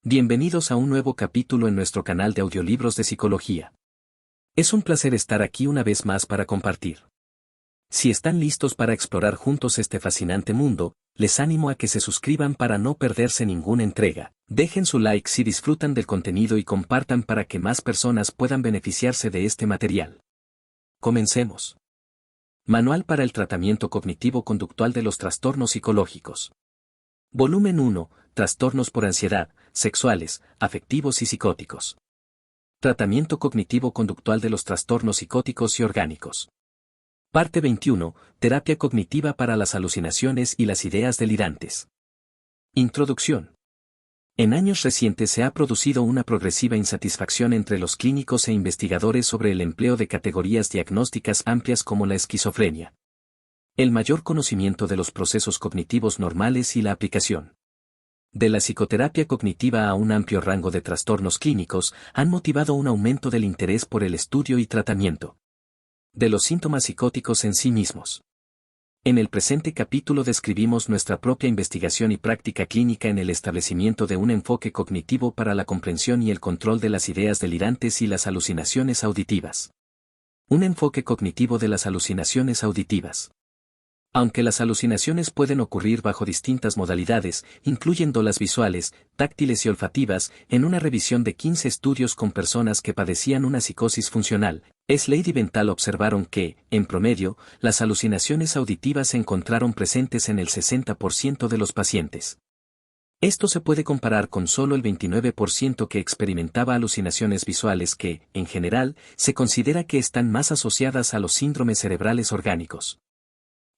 Bienvenidos a un nuevo capítulo en nuestro canal de audiolibros de psicología. Es un placer estar aquí una vez más para compartir. Si están listos para explorar juntos este fascinante mundo, les animo a que se suscriban para no perderse ninguna entrega. Dejen su like si disfrutan del contenido y compartan para que más personas puedan beneficiarse de este material. Comencemos. Manual para el tratamiento cognitivo-conductual de los trastornos psicológicos. Volumen 1. Trastornos por ansiedad, sexuales, afectivos y psicóticos. Tratamiento cognitivo-conductual de los trastornos psicóticos y orgánicos. Parte 21. Terapia cognitiva para las alucinaciones y las ideas delirantes. Introducción. En años recientes se ha producido una progresiva insatisfacción entre los clínicos e investigadores sobre el empleo de categorías diagnósticas amplias como la esquizofrenia, el mayor conocimiento de los procesos cognitivos normales y la aplicación de la psicoterapia cognitiva a un amplio rango de trastornos clínicos han motivado un aumento del interés por el estudio y tratamiento de los síntomas psicóticos en sí mismos. En el presente capítulo describimos nuestra propia investigación y práctica clínica en el establecimiento de un enfoque cognitivo para la comprensión y el control de las ideas delirantes y las alucinaciones auditivas. Un enfoque cognitivo de las alucinaciones auditivas. Aunque las alucinaciones pueden ocurrir bajo distintas modalidades, incluyendo las visuales, táctiles y olfativas, en una revisión de 15 estudios con personas que padecían una psicosis funcional, Slade y Bental observaron que, en promedio, las alucinaciones auditivas se encontraron presentes en el 60% de los pacientes. Esto se puede comparar con solo el 29% que experimentaba alucinaciones visuales que, en general, se considera que están más asociadas a los síndromes cerebrales orgánicos.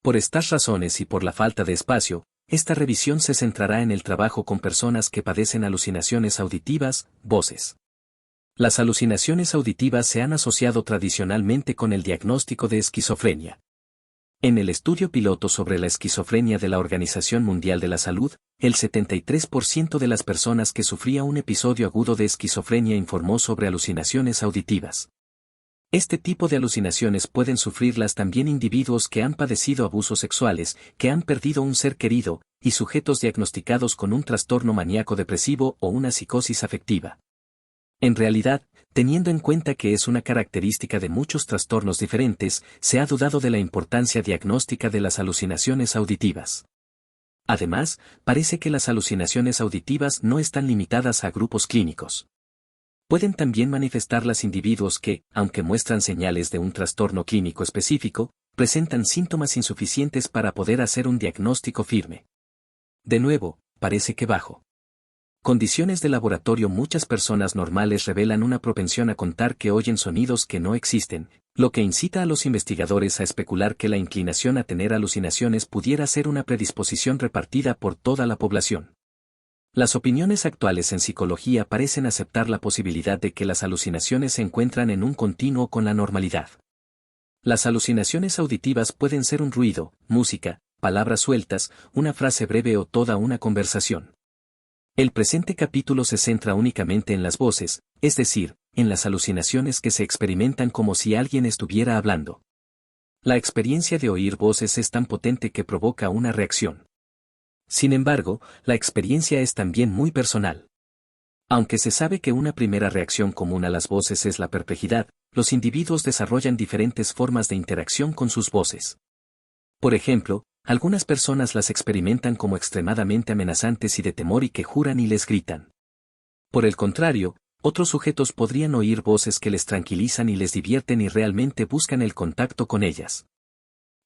Por estas razones y por la falta de espacio, esta revisión se centrará en el trabajo con personas que padecen alucinaciones auditivas, voces. Las alucinaciones auditivas se han asociado tradicionalmente con el diagnóstico de esquizofrenia. En el estudio piloto sobre la esquizofrenia de la Organización Mundial de la Salud, el 73% de las personas que sufría un episodio agudo de esquizofrenia informó sobre alucinaciones auditivas. Este tipo de alucinaciones pueden sufrirlas también individuos que han padecido abusos sexuales, que han perdido un ser querido, y sujetos diagnosticados con un trastorno maníaco depresivo o una psicosis afectiva. En realidad, teniendo en cuenta que es una característica de muchos trastornos diferentes, se ha dudado de la importancia diagnóstica de las alucinaciones auditivas. Además, parece que las alucinaciones auditivas no están limitadas a grupos clínicos. Pueden también manifestarlas individuos que, aunque muestran señales de un trastorno clínico específico, presentan síntomas insuficientes para poder hacer un diagnóstico firme. De nuevo, parece que bajo condiciones de laboratorio muchas personas normales revelan una propensión a contar que oyen sonidos que no existen, lo que incita a los investigadores a especular que la inclinación a tener alucinaciones pudiera ser una predisposición repartida por toda la población. Las opiniones actuales en psicología parecen aceptar la posibilidad de que las alucinaciones se encuentran en un continuo con la normalidad. Las alucinaciones auditivas pueden ser un ruido, música, palabras sueltas, una frase breve o toda una conversación. El presente capítulo se centra únicamente en las voces, es decir, en las alucinaciones que se experimentan como si alguien estuviera hablando. La experiencia de oír voces es tan potente que provoca una reacción. Sin embargo, la experiencia es también muy personal. Aunque se sabe que una primera reacción común a las voces es la perplejidad, los individuos desarrollan diferentes formas de interacción con sus voces. Por ejemplo, algunas personas las experimentan como extremadamente amenazantes y de temor y que juran y les gritan. Por el contrario, otros sujetos podrían oír voces que les tranquilizan y les divierten y realmente buscan el contacto con ellas.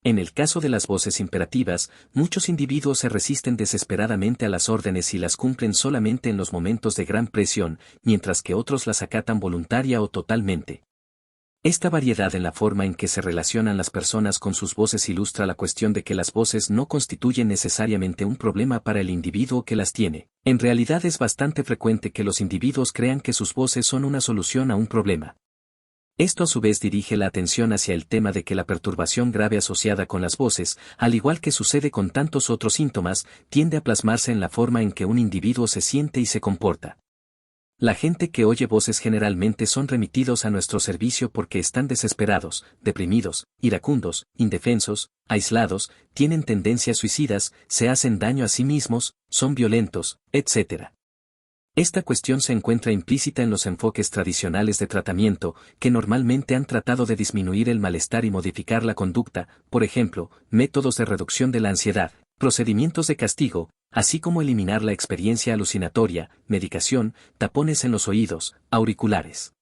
En el caso de las voces imperativas, muchos individuos se resisten desesperadamente a las órdenes y las cumplen solamente en los momentos de gran presión, mientras que otros las acatan voluntaria o totalmente. Esta variedad en la forma en que se relacionan las personas con sus voces ilustra la cuestión de que las voces no constituyen necesariamente un problema para el individuo que las tiene. En realidad es bastante frecuente que los individuos crean que sus voces son una solución a un problema. Esto a su vez dirige la atención hacia el tema de que la perturbación grave asociada con las voces, al igual que sucede con tantos otros síntomas, tiende a plasmarse en la forma en que un individuo se siente y se comporta. La gente que oye voces generalmente son remitidos a nuestro servicio porque están desesperados, deprimidos, iracundos, indefensos, aislados, tienen tendencias suicidas, se hacen daño a sí mismos, son violentos, etc. Esta cuestión se encuentra implícita en los enfoques tradicionales de tratamiento, que normalmente han tratado de disminuir el malestar y modificar la conducta, por ejemplo, métodos de reducción de la ansiedad, procedimientos de castigo, así como eliminar la experiencia alucinatoria, medicación, tapones en los oídos, auriculares.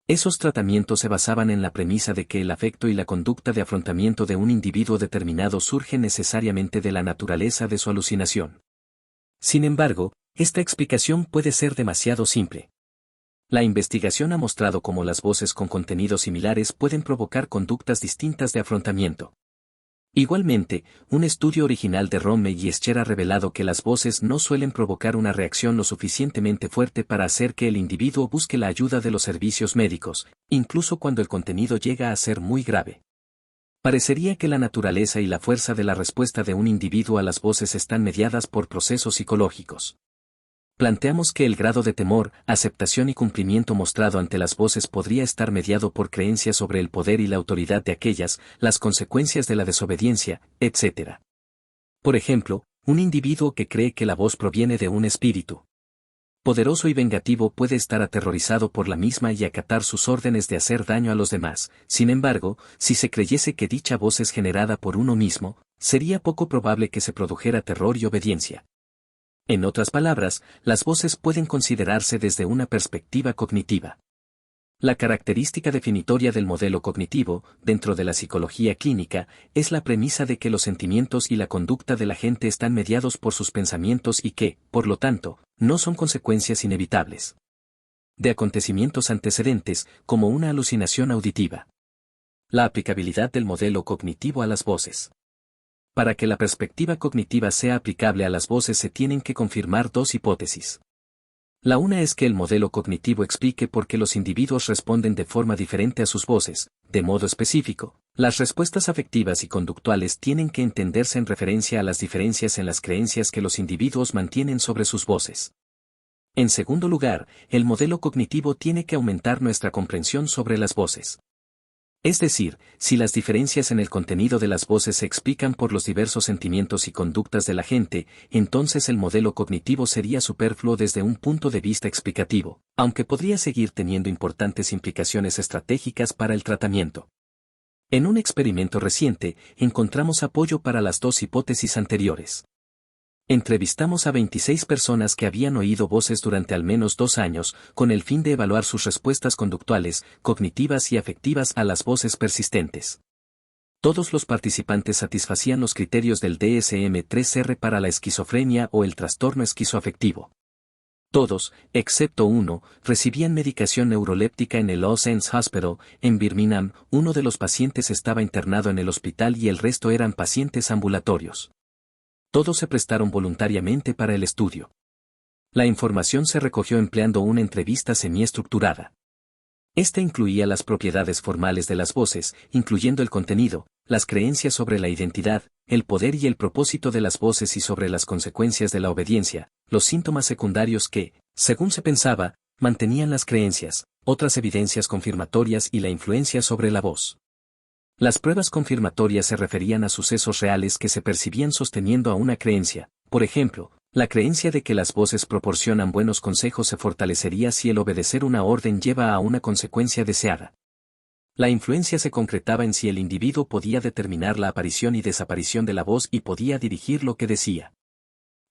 Esos tratamientos se basaban en la premisa de que el afecto y la conducta de afrontamiento de un individuo determinado surgen necesariamente de la naturaleza de su alucinación. Sin embargo, esta explicación puede ser demasiado simple. La investigación ha mostrado cómo las voces con contenidos similares pueden provocar conductas distintas de afrontamiento. Igualmente, un estudio original de Romme y Escher ha revelado que las voces no suelen provocar una reacción lo suficientemente fuerte para hacer que el individuo busque la ayuda de los servicios médicos, incluso cuando el contenido llega a ser muy grave. Parecería que la naturaleza y la fuerza de la respuesta de un individuo a las voces están mediadas por procesos psicológicos. Planteamos que el grado de temor, aceptación y cumplimiento mostrado ante las voces podría estar mediado por creencias sobre el poder y la autoridad de aquellas, las consecuencias de la desobediencia, etc. Por ejemplo, un individuo que cree que la voz proviene de un espíritu poderoso y vengativo puede estar aterrorizado por la misma y acatar sus órdenes de hacer daño a los demás. Sin embargo, si se creyese que dicha voz es generada por uno mismo, sería poco probable que se produjera terror y obediencia. En otras palabras, las voces pueden considerarse desde una perspectiva cognitiva. La característica definitoria del modelo cognitivo, dentro de la psicología clínica, es la premisa de que los sentimientos y la conducta de la gente están mediados por sus pensamientos y que, por lo tanto, no son consecuencias inevitables de acontecimientos antecedentes, como una alucinación auditiva. La aplicabilidad del modelo cognitivo a las voces. Para que la perspectiva cognitiva sea aplicable a las voces se tienen que confirmar dos hipótesis. La una es que el modelo cognitivo explique por qué los individuos responden de forma diferente a sus voces. De modo específico, las respuestas afectivas y conductuales tienen que entenderse en referencia a las diferencias en las creencias que los individuos mantienen sobre sus voces. En segundo lugar, el modelo cognitivo tiene que aumentar nuestra comprensión sobre las voces. Es decir, si las diferencias en el contenido de las voces se explican por los diversos sentimientos y conductas de la gente, entonces el modelo cognitivo sería superfluo desde un punto de vista explicativo, aunque podría seguir teniendo importantes implicaciones estratégicas para el tratamiento. En un experimento reciente, encontramos apoyo para las dos hipótesis anteriores. Entrevistamos a 26 personas que habían oído voces durante al menos 2 años, con el fin de evaluar sus respuestas conductuales, cognitivas y afectivas a las voces persistentes. Todos los participantes satisfacían los criterios del DSM-3R para la esquizofrenia o el trastorno esquizoafectivo. Todos, excepto uno, recibían medicación neuroléptica en el All Saints Hospital, en Birmingham. Uno de los pacientes estaba internado en el hospital y el resto eran pacientes ambulatorios. Todos se prestaron voluntariamente para el estudio. La información se recogió empleando una entrevista semiestructurada. Esta incluía las propiedades formales de las voces, incluyendo el contenido, las creencias sobre la identidad, el poder y el propósito de las voces y sobre las consecuencias de la obediencia, los síntomas secundarios que, según se pensaba, mantenían las creencias, otras evidencias confirmatorias y la influencia sobre la voz. Las pruebas confirmatorias se referían a sucesos reales que se percibían sosteniendo a una creencia. Por ejemplo, la creencia de que las voces proporcionan buenos consejos se fortalecería si el obedecer una orden lleva a una consecuencia deseada. La influencia se concretaba en si el individuo podía determinar la aparición y desaparición de la voz y podía dirigir lo que decía.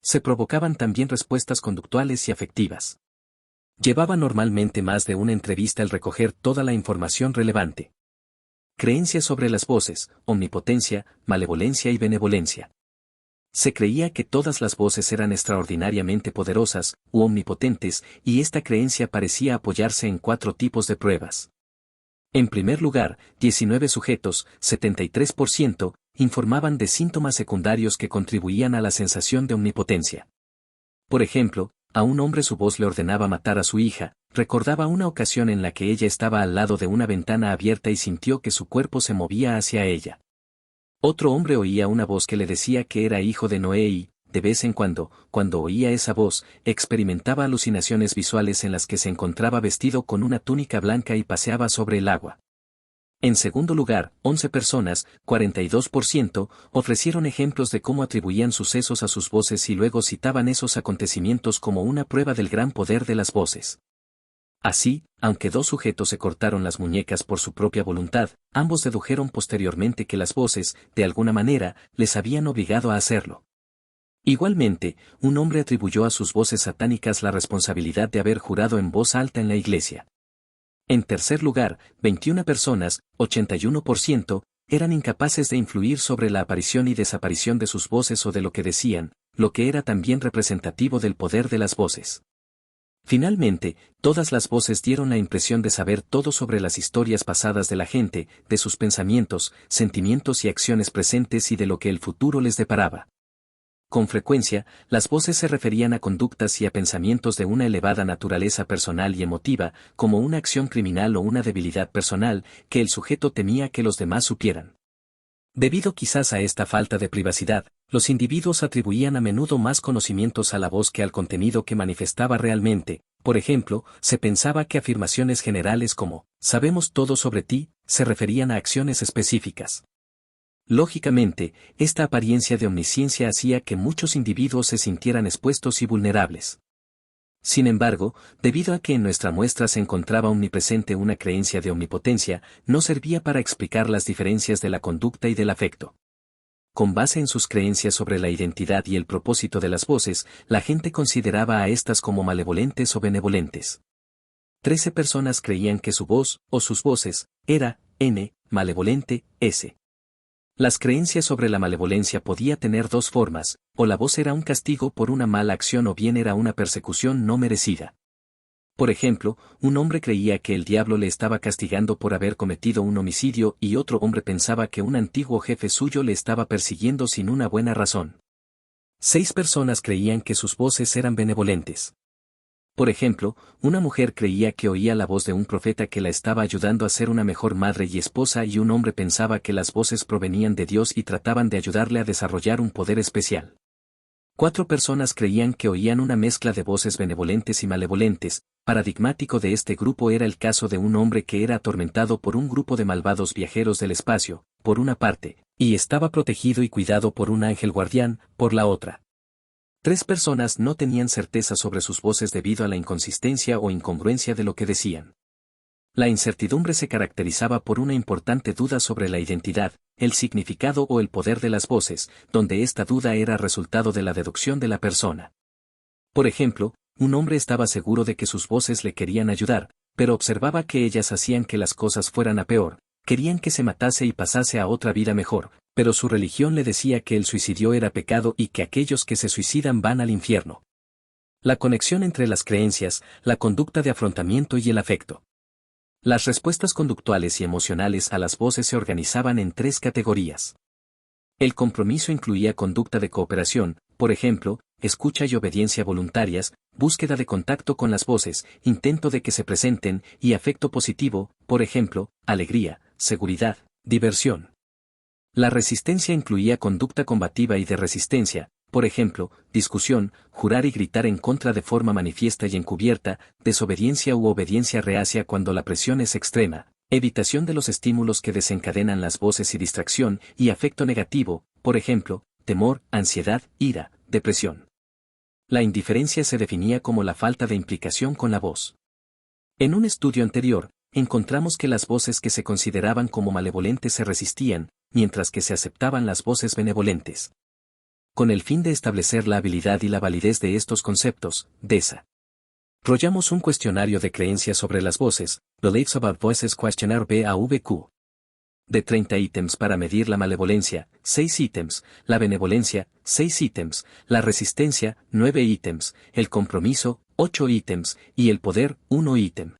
Se provocaban también respuestas conductuales y afectivas. Llevaba normalmente más de una entrevista el recoger toda la información relevante. Creencias sobre las voces, omnipotencia, malevolencia y benevolencia. Se creía que todas las voces eran extraordinariamente poderosas, u omnipotentes, y esta creencia parecía apoyarse en 4 tipos de pruebas. En primer lugar, 19 sujetos, 73%, informaban de síntomas secundarios que contribuían a la sensación de omnipotencia. Por ejemplo, a un hombre su voz le ordenaba matar a su hija. Recordaba una ocasión en la que ella estaba al lado de una ventana abierta y sintió que su cuerpo se movía hacia ella. Otro hombre oía una voz que le decía que era hijo de Noé y, de vez en cuando oía esa voz, experimentaba alucinaciones visuales en las que se encontraba vestido con una túnica blanca y paseaba sobre el agua. En segundo lugar, 11 personas, 42%, ofrecieron ejemplos de cómo atribuían sucesos a sus voces y luego citaban esos acontecimientos como una prueba del gran poder de las voces. Así, aunque dos sujetos se cortaron las muñecas por su propia voluntad, ambos dedujeron posteriormente que las voces, de alguna manera, les habían obligado a hacerlo. Igualmente, un hombre atribuyó a sus voces satánicas la responsabilidad de haber jurado en voz alta en la iglesia. En tercer lugar, 21 personas, 81%, eran incapaces de influir sobre la aparición y desaparición de sus voces o de lo que decían, lo que era también representativo del poder de las voces. Finalmente, todas las voces dieron la impresión de saber todo sobre las historias pasadas de la gente, de sus pensamientos, sentimientos y acciones presentes y de lo que el futuro les deparaba. Con frecuencia, las voces se referían a conductas y a pensamientos de una elevada naturaleza personal y emotiva, como una acción criminal o una debilidad personal, que el sujeto temía que los demás supieran. Debido quizás a esta falta de privacidad, los individuos atribuían a menudo más conocimientos a la voz que al contenido que manifestaba realmente. Por ejemplo, se pensaba que afirmaciones generales como «sabemos todo sobre ti» se referían a acciones específicas. Lógicamente, esta apariencia de omnisciencia hacía que muchos individuos se sintieran expuestos y vulnerables. Sin embargo, debido a que en nuestra muestra se encontraba omnipresente una creencia de omnipotencia, no servía para explicar las diferencias de la conducta y del afecto. Con base en sus creencias sobre la identidad y el propósito de las voces, la gente consideraba a estas como malevolentes o benevolentes. 13 personas creían que su voz, o sus voces, era, malevolente, S. Las creencias sobre la malevolencia podía tener dos formas, o la voz era un castigo por una mala acción o bien era una persecución no merecida. Por ejemplo, un hombre creía que el diablo le estaba castigando por haber cometido un homicidio y otro hombre pensaba que un antiguo jefe suyo le estaba persiguiendo sin una buena razón. 6 personas creían que sus voces eran benevolentes. Por ejemplo, una mujer creía que oía la voz de un profeta que la estaba ayudando a ser una mejor madre y esposa y un hombre pensaba que las voces provenían de Dios y trataban de ayudarle a desarrollar un poder especial. 4 personas creían que oían una mezcla de voces benevolentes y malevolentes. Paradigmático de este grupo era el caso de un hombre que era atormentado por un grupo de malvados viajeros del espacio, por una parte, y estaba protegido y cuidado por un ángel guardián, por la otra. 3 personas no tenían certeza sobre sus voces debido a la inconsistencia o incongruencia de lo que decían. La incertidumbre se caracterizaba por una importante duda sobre la identidad, el significado o el poder de las voces, donde esta duda era resultado de la deducción de la persona. Por ejemplo, un hombre estaba seguro de que sus voces le querían ayudar, pero observaba que ellas hacían que las cosas fueran a peor, querían que se matase y pasase a otra vida mejor, pero su religión le decía que el suicidio era pecado y que aquellos que se suicidan van al infierno. La conexión entre las creencias, la conducta de afrontamiento y el afecto. Las respuestas conductuales y emocionales a las voces se organizaban en 3 categorías. El compromiso incluía conducta de cooperación, por ejemplo, escucha y obediencia voluntarias, búsqueda de contacto con las voces, intento de que se presenten, y afecto positivo, por ejemplo, alegría, seguridad, diversión. La resistencia incluía conducta combativa y de resistencia, por ejemplo, discusión, jurar y gritar en contra de forma manifiesta y encubierta, desobediencia u obediencia reacia cuando la presión es extrema, evitación de los estímulos que desencadenan las voces y distracción, y afecto negativo, por ejemplo, temor, ansiedad, ira, depresión. La indiferencia se definía como la falta de implicación con la voz. En un estudio anterior, encontramos que las voces que se consideraban como malevolentes se resistían, mientras que se aceptaban las voces benevolentes. Con el fin de establecer la habilidad y la validez de estos conceptos, desarrollamos un cuestionario de creencias sobre las voces, Beliefs About Voices Questionnaire BAVQ. De 30 ítems para medir la malevolencia, 6 ítems, la benevolencia, 6 ítems, la resistencia, 9 ítems, el compromiso, 8 ítems, y el poder, 1 ítem.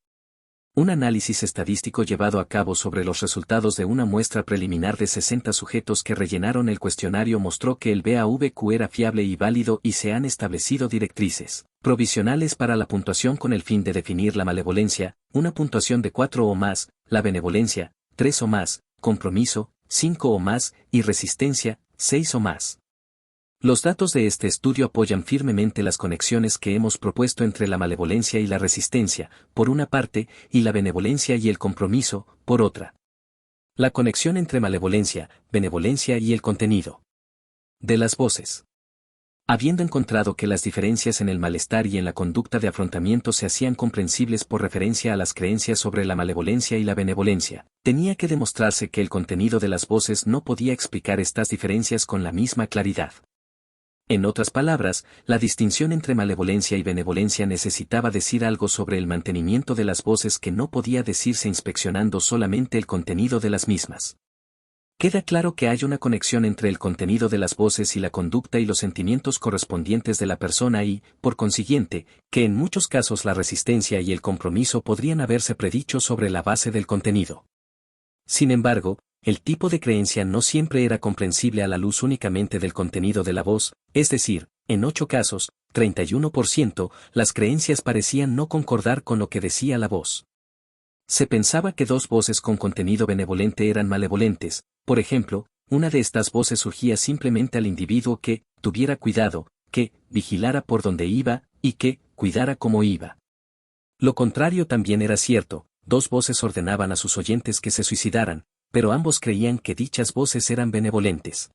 Un análisis estadístico llevado a cabo sobre los resultados de una muestra preliminar de 60 sujetos que rellenaron el cuestionario mostró que el BAVQ era fiable y válido y se han establecido directrices provisionales para la puntuación con el fin de definir la malevolencia, una puntuación de 4 o más, la benevolencia, 3 o más, compromiso, 5 o más, y resistencia, 6 o más. Los datos de este estudio apoyan firmemente las conexiones que hemos propuesto entre la malevolencia y la resistencia, por una parte, y la benevolencia y el compromiso, por otra. La conexión entre malevolencia, benevolencia y el contenido de las voces. Habiendo encontrado que las diferencias en el malestar y en la conducta de afrontamiento se hacían comprensibles por referencia a las creencias sobre la malevolencia y la benevolencia, tenía que demostrarse que el contenido de las voces no podía explicar estas diferencias con la misma claridad. En otras palabras, la distinción entre malevolencia y benevolencia necesitaba decir algo sobre el mantenimiento de las voces que no podía decirse inspeccionando solamente el contenido de las mismas. Queda claro que hay una conexión entre el contenido de las voces y la conducta y los sentimientos correspondientes de la persona y, por consiguiente, que en muchos casos la resistencia y el compromiso podrían haberse predicho sobre la base del contenido. Sin embargo, el tipo de creencia no siempre era comprensible a la luz únicamente del contenido de la voz, es decir, en 8 casos, 31%, las creencias parecían no concordar con lo que decía la voz. Se pensaba que 2 voces con contenido benevolente eran malevolentes. Por ejemplo, una de estas voces surgía simplemente al individuo que tuviera cuidado, que vigilara por donde iba, y que cuidara cómo iba. Lo contrario también era cierto, 2 voces ordenaban a sus oyentes que se suicidaran, pero ambos creían que dichas voces eran benevolentes.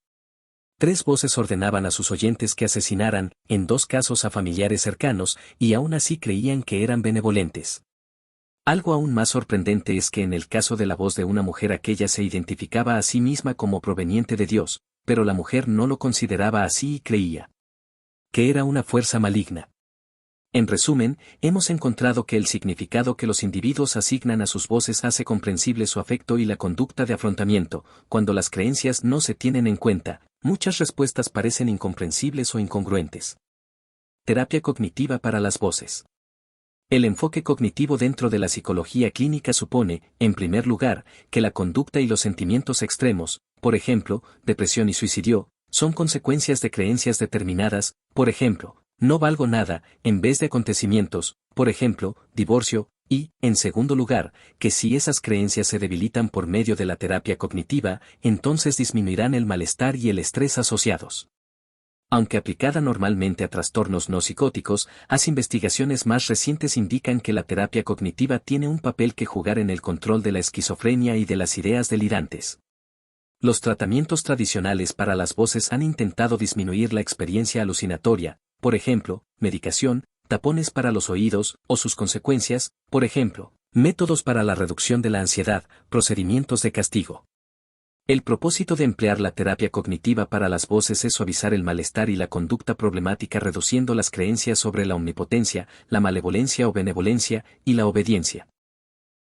3 voces ordenaban a sus oyentes que asesinaran, en 2 casos a familiares cercanos, y aún así creían que eran benevolentes. Algo aún más sorprendente es que en el caso de la voz de una mujer aquella se identificaba a sí misma como proveniente de Dios, pero la mujer no lo consideraba así y creía que era una fuerza maligna. En resumen, hemos encontrado que el significado que los individuos asignan a sus voces hace comprensible su afecto y la conducta de afrontamiento. Cuando las creencias no se tienen en cuenta, muchas respuestas parecen incomprensibles o incongruentes. Terapia cognitiva para las voces. El enfoque cognitivo dentro de la psicología clínica supone, en primer lugar, que la conducta y los sentimientos extremos, por ejemplo, depresión y suicidio, son consecuencias de creencias determinadas, por ejemplo, no valgo nada, en vez de acontecimientos, por ejemplo, divorcio, y, en segundo lugar, que si esas creencias se debilitan por medio de la terapia cognitiva, entonces disminuirán el malestar y el estrés asociados. Aunque aplicada normalmente a trastornos no psicóticos, las investigaciones más recientes indican que la terapia cognitiva tiene un papel que jugar en el control de la esquizofrenia y de las ideas delirantes. Los tratamientos tradicionales para las voces han intentado disminuir la experiencia alucinatoria, por ejemplo, medicación, tapones para los oídos, o sus consecuencias, por ejemplo, métodos para la reducción de la ansiedad, procedimientos de castigo. El propósito de emplear la terapia cognitiva para las voces es suavizar el malestar y la conducta problemática reduciendo las creencias sobre la omnipotencia, la malevolencia o benevolencia, y la obediencia.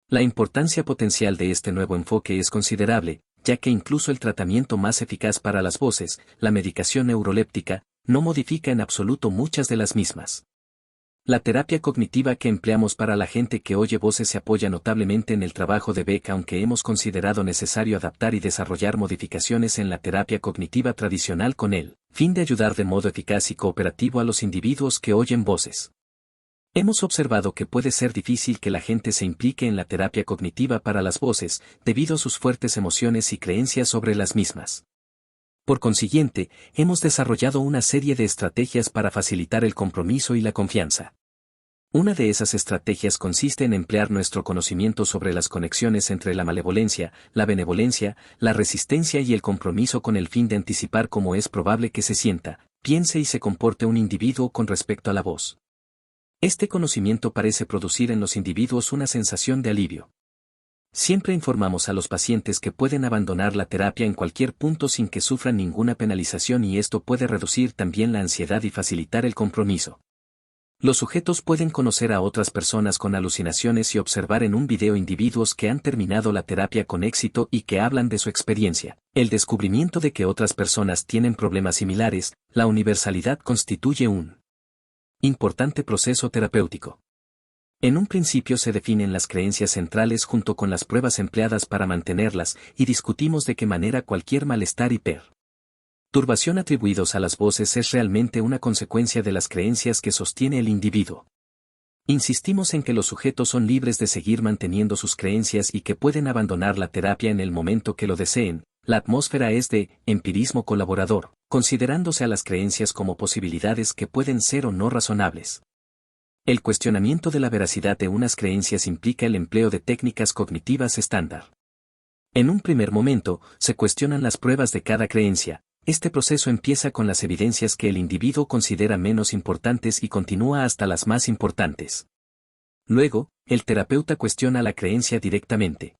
La importancia potencial de este nuevo enfoque es considerable, ya que incluso el tratamiento más eficaz para las voces, la medicación neuroléptica, no modifica en absoluto muchas de las mismas. La terapia cognitiva que empleamos para la gente que oye voces se apoya notablemente en el trabajo de Beck, aunque hemos considerado necesario adaptar y desarrollar modificaciones en la terapia cognitiva tradicional con el fin de ayudar de modo eficaz y cooperativo a los individuos que oyen voces. Hemos observado que puede ser difícil que la gente se implique en la terapia cognitiva para las voces, debido a sus fuertes emociones y creencias sobre las mismas. Por consiguiente, hemos desarrollado una serie de estrategias para facilitar el compromiso y la confianza. Una de esas estrategias consiste en emplear nuestro conocimiento sobre las conexiones entre la malevolencia, la benevolencia, la resistencia y el compromiso con el fin de anticipar cómo es probable que se sienta, piense y se comporte un individuo con respecto a la voz. Este conocimiento parece producir en los individuos una sensación de alivio. Siempre informamos a los pacientes que pueden abandonar la terapia en cualquier punto sin que sufran ninguna penalización y esto puede reducir también la ansiedad y facilitar el compromiso. Los sujetos pueden conocer a otras personas con alucinaciones y observar en un video individuos que han terminado la terapia con éxito y que hablan de su experiencia. El descubrimiento de que otras personas tienen problemas similares, la universalidad constituye un importante proceso terapéutico. En un principio se definen las creencias centrales junto con las pruebas empleadas para mantenerlas y discutimos de qué manera cualquier malestar y perturbación atribuidos a las voces es realmente una consecuencia de las creencias que sostiene el individuo. Insistimos en que los sujetos son libres de seguir manteniendo sus creencias y que pueden abandonar la terapia en el momento que lo deseen. La atmósfera es de empirismo colaborador, considerándose a las creencias como posibilidades que pueden ser o no razonables. El cuestionamiento de la veracidad de unas creencias implica el empleo de técnicas cognitivas estándar. En un primer momento, se cuestionan las pruebas de cada creencia. Este proceso empieza con las evidencias que el individuo considera menos importantes y continúa hasta las más importantes. Luego, el terapeuta cuestiona la creencia directamente.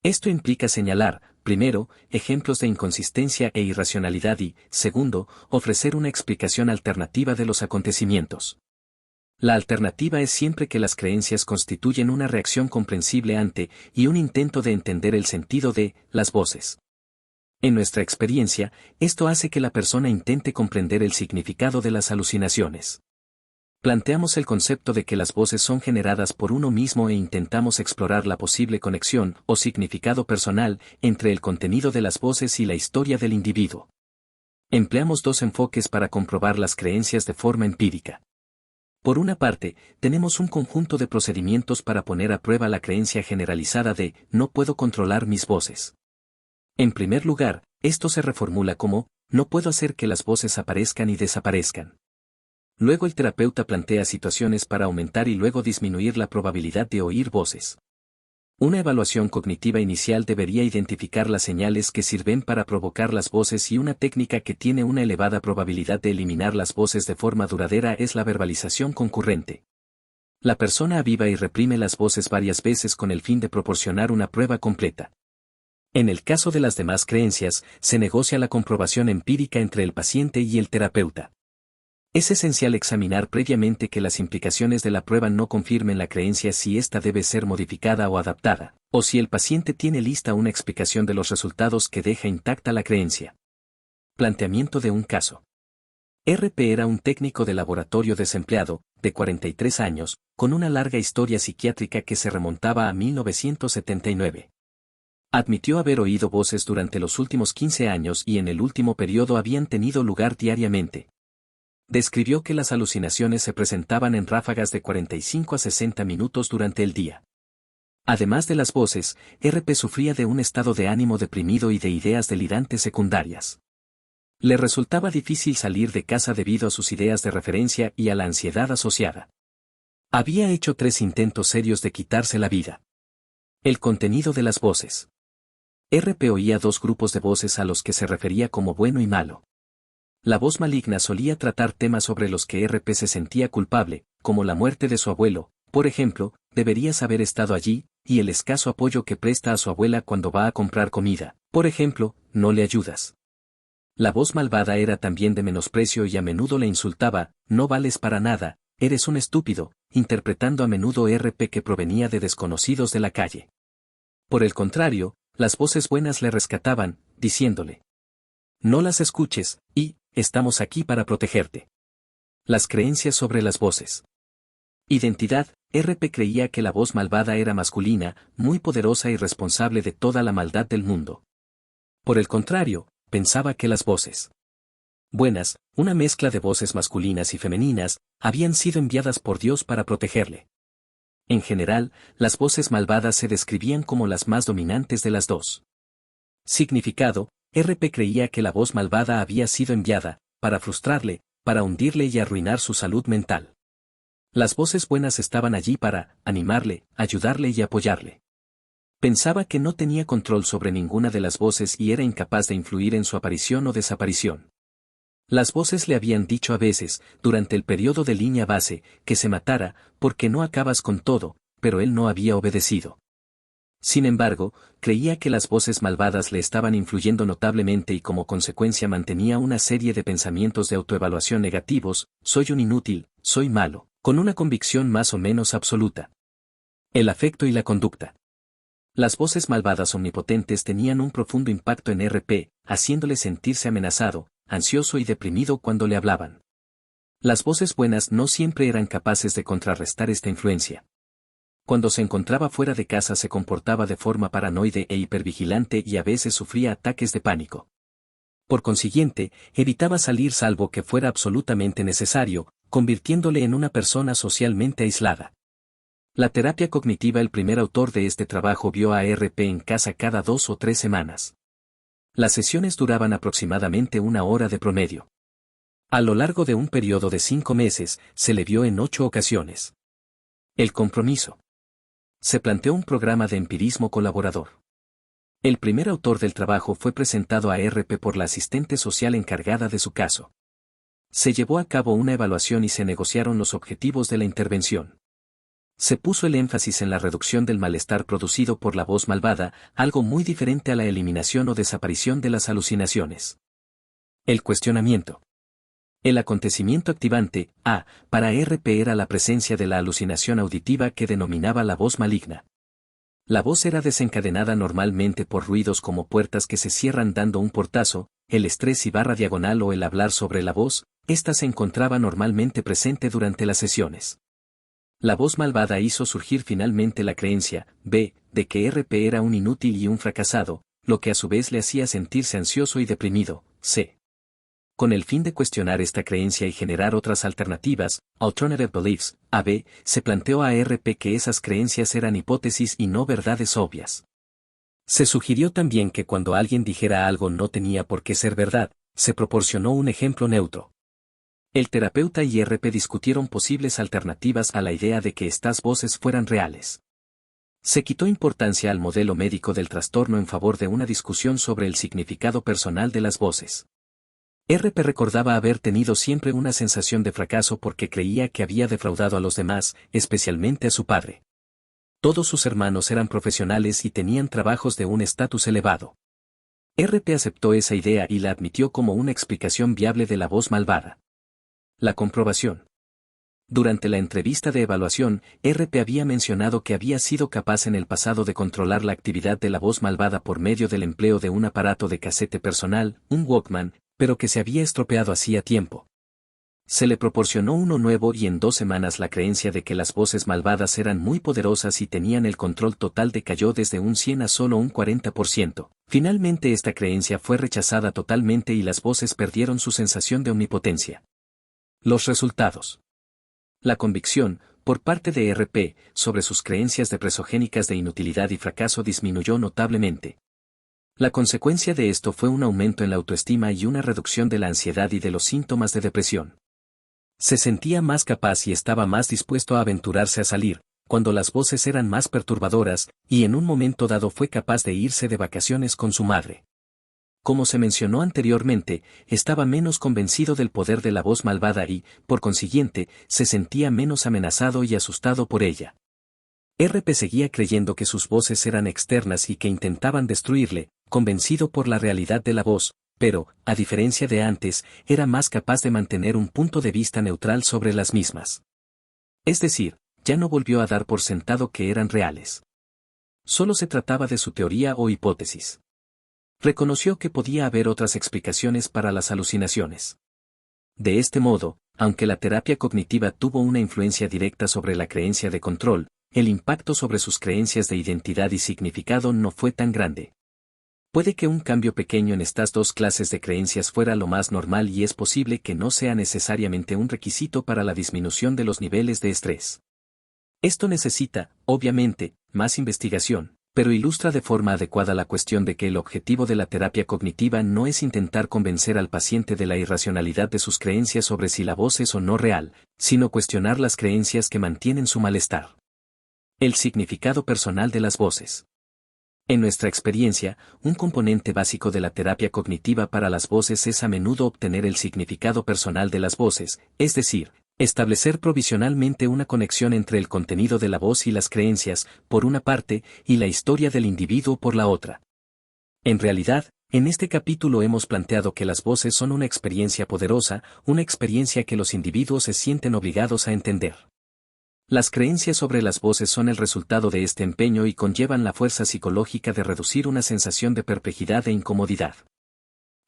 Esto implica señalar, primero, ejemplos de inconsistencia e irracionalidad y, segundo, ofrecer una explicación alternativa de los acontecimientos. La alternativa es siempre que las creencias constituyen una reacción comprensible ante, y un intento de entender el sentido de, las voces. En nuestra experiencia, esto hace que la persona intente comprender el significado de las alucinaciones. Planteamos el concepto de que las voces son generadas por uno mismo e intentamos explorar la posible conexión o significado personal entre el contenido de las voces y la historia del individuo. Empleamos dos enfoques para comprobar las creencias de forma empírica. Por una parte, tenemos un conjunto de procedimientos para poner a prueba la creencia generalizada de «no puedo controlar mis voces». En primer lugar, esto se reformula como «no puedo hacer que las voces aparezcan y desaparezcan». Luego el terapeuta plantea situaciones para aumentar y luego disminuir la probabilidad de oír voces. Una evaluación cognitiva inicial debería identificar las señales que sirven para provocar las voces y una técnica que tiene una elevada probabilidad de eliminar las voces de forma duradera es la verbalización concurrente. La persona aviva y reprime las voces varias veces con el fin de proporcionar una prueba completa. En el caso de las demás creencias, se negocia la comprobación empírica entre el paciente y el terapeuta. Es esencial examinar previamente que las implicaciones de la prueba no confirmen la creencia si ésta debe ser modificada o adaptada, o si el paciente tiene lista una explicación de los resultados que deja intacta la creencia. Planteamiento de un caso. RP era un técnico de laboratorio desempleado, de 43 años, con una larga historia psiquiátrica que se remontaba a 1979. Admitió haber oído voces durante los últimos 15 años y en el último periodo habían tenido lugar diariamente. Describió que las alucinaciones se presentaban en ráfagas de 45 a 60 minutos durante el día. Además de las voces, RP sufría de un estado de ánimo deprimido y de ideas delirantes secundarias. Le resultaba difícil salir de casa debido a sus ideas de referencia y a la ansiedad asociada. Había hecho 3 intentos serios de quitarse la vida. El contenido de las voces. RP oía 2 grupos de voces a los que se refería como bueno y malo. La voz maligna solía tratar temas sobre los que RP se sentía culpable, como la muerte de su abuelo, por ejemplo, deberías haber estado allí, y el escaso apoyo que presta a su abuela cuando va a comprar comida, por ejemplo, no le ayudas. La voz malvada era también de menosprecio y a menudo le insultaba, no vales para nada, eres un estúpido, interpretando a menudo RP que provenía de desconocidos de la calle. Por el contrario, las voces buenas le rescataban, diciéndole: no las escuches, y, estamos aquí para protegerte. Las creencias sobre las voces. Identidad. RP creía que la voz malvada era masculina, muy poderosa y responsable de toda la maldad del mundo. Por el contrario, pensaba que las voces buenas, una mezcla de voces masculinas y femeninas, habían sido enviadas por Dios para protegerle. En general, las voces malvadas se describían como las más dominantes de las dos. Significado. RP creía que la voz malvada había sido enviada, para frustrarle, para hundirle y arruinar su salud mental. Las voces buenas estaban allí para animarle, ayudarle y apoyarle. Pensaba que no tenía control sobre ninguna de las voces y era incapaz de influir en su aparición o desaparición. Las voces le habían dicho a veces, durante el periodo de línea base, que se matara, porque no acabas con todo, pero él no había obedecido. Sin embargo, creía que las voces malvadas le estaban influyendo notablemente y como consecuencia mantenía una serie de pensamientos de autoevaluación negativos: soy un inútil, soy malo, con una convicción más o menos absoluta. El afecto y la conducta. Las voces malvadas omnipotentes tenían un profundo impacto en RP, haciéndole sentirse amenazado, ansioso y deprimido cuando le hablaban. Las voces buenas no siempre eran capaces de contrarrestar esta influencia. Cuando se encontraba fuera de casa se comportaba de forma paranoide e hipervigilante y a veces sufría ataques de pánico. Por consiguiente, evitaba salir salvo que fuera absolutamente necesario, convirtiéndole en una persona socialmente aislada. La terapia cognitiva. El primer autor de este trabajo vio a RP en casa cada 2 o 3 semanas. Las sesiones duraban aproximadamente 1 hora de promedio. A lo largo de un periodo de 5 meses, se le vio en 8 ocasiones. El compromiso. Se planteó un programa de empirismo colaborador. El primer autor del trabajo fue presentado a RP por la asistente social encargada de su caso. Se llevó a cabo una evaluación y se negociaron los objetivos de la intervención. Se puso el énfasis en la reducción del malestar producido por la voz malvada, algo muy diferente a la eliminación o desaparición de las alucinaciones. El cuestionamiento. El acontecimiento activante, para RP era la presencia de la alucinación auditiva que denominaba la voz maligna. La voz era desencadenada normalmente por ruidos como puertas que se cierran dando un portazo, el estrés y barra diagonal o el hablar sobre la voz. Esta se encontraba normalmente presente durante las sesiones. La voz malvada hizo surgir finalmente la creencia, de que RP era un inútil y un fracasado, lo que a su vez le hacía sentirse ansioso y deprimido, Con el fin de cuestionar esta creencia y generar otras alternativas, Alternative Beliefs, se planteó a RP que esas creencias eran hipótesis y no verdades obvias. Se sugirió también que cuando alguien dijera algo no tenía por qué ser verdad, se proporcionó un ejemplo neutro. El terapeuta y RP discutieron posibles alternativas a la idea de que estas voces fueran reales. Se quitó importancia al modelo médico del trastorno en favor de una discusión sobre el significado personal de las voces. RP recordaba haber tenido siempre una sensación de fracaso porque creía que había defraudado a los demás, especialmente a su padre. Todos sus hermanos eran profesionales y tenían trabajos de un estatus elevado. RP aceptó esa idea y la admitió como una explicación viable de la voz malvada. La comprobación. Durante la entrevista de evaluación, RP había mencionado que había sido capaz en el pasado de controlar la actividad de la voz malvada por medio del empleo de un aparato de casete personal, un Walkman, pero que se había estropeado hacía tiempo. Se le proporcionó uno nuevo y en 2 semanas la creencia de que las voces malvadas eran muy poderosas y tenían el control total decayó desde un 100 a solo un 40%. Finalmente esta creencia fue rechazada totalmente y las voces perdieron su sensación de omnipotencia. Los resultados. La convicción, por parte de RP, sobre sus creencias depresogénicas de inutilidad y fracaso disminuyó notablemente. La consecuencia de esto fue un aumento en la autoestima y una reducción de la ansiedad y de los síntomas de depresión. Se sentía más capaz y estaba más dispuesto a aventurarse a salir, cuando las voces eran más perturbadoras, y en un momento dado fue capaz de irse de vacaciones con su madre. Como se mencionó anteriormente, estaba menos convencido del poder de la voz malvada y, por consiguiente, se sentía menos amenazado y asustado por ella. RP seguía creyendo que sus voces eran externas y que intentaban destruirle, convencido por la realidad de la voz, pero, a diferencia de antes, era más capaz de mantener un punto de vista neutral sobre las mismas. Es decir, ya no volvió a dar por sentado que eran reales. Solo se trataba de su teoría o hipótesis. Reconoció que podía haber otras explicaciones para las alucinaciones. De este modo, aunque la terapia cognitiva tuvo una influencia directa sobre la creencia de control, el impacto sobre sus creencias de identidad y significado no fue tan grande. Puede que un cambio pequeño en estas 2 clases de creencias fuera lo más normal y es posible que no sea necesariamente un requisito para la disminución de los niveles de estrés. Esto necesita, obviamente, más investigación, pero ilustra de forma adecuada la cuestión de que el objetivo de la terapia cognitiva no es intentar convencer al paciente de la irracionalidad de sus creencias sobre si la voz es o no real, sino cuestionar las creencias que mantienen su malestar. El significado personal de las voces. En nuestra experiencia, un componente básico de la terapia cognitiva para las voces es a menudo obtener el significado personal de las voces, es decir, establecer provisionalmente una conexión entre el contenido de la voz y las creencias, por una parte, y la historia del individuo por la otra. En realidad, en este capítulo hemos planteado que las voces son una experiencia poderosa, una experiencia que los individuos se sienten obligados a entender. Las creencias sobre las voces son el resultado de este empeño y conllevan la fuerza psicológica de reducir una sensación de perplejidad e incomodidad.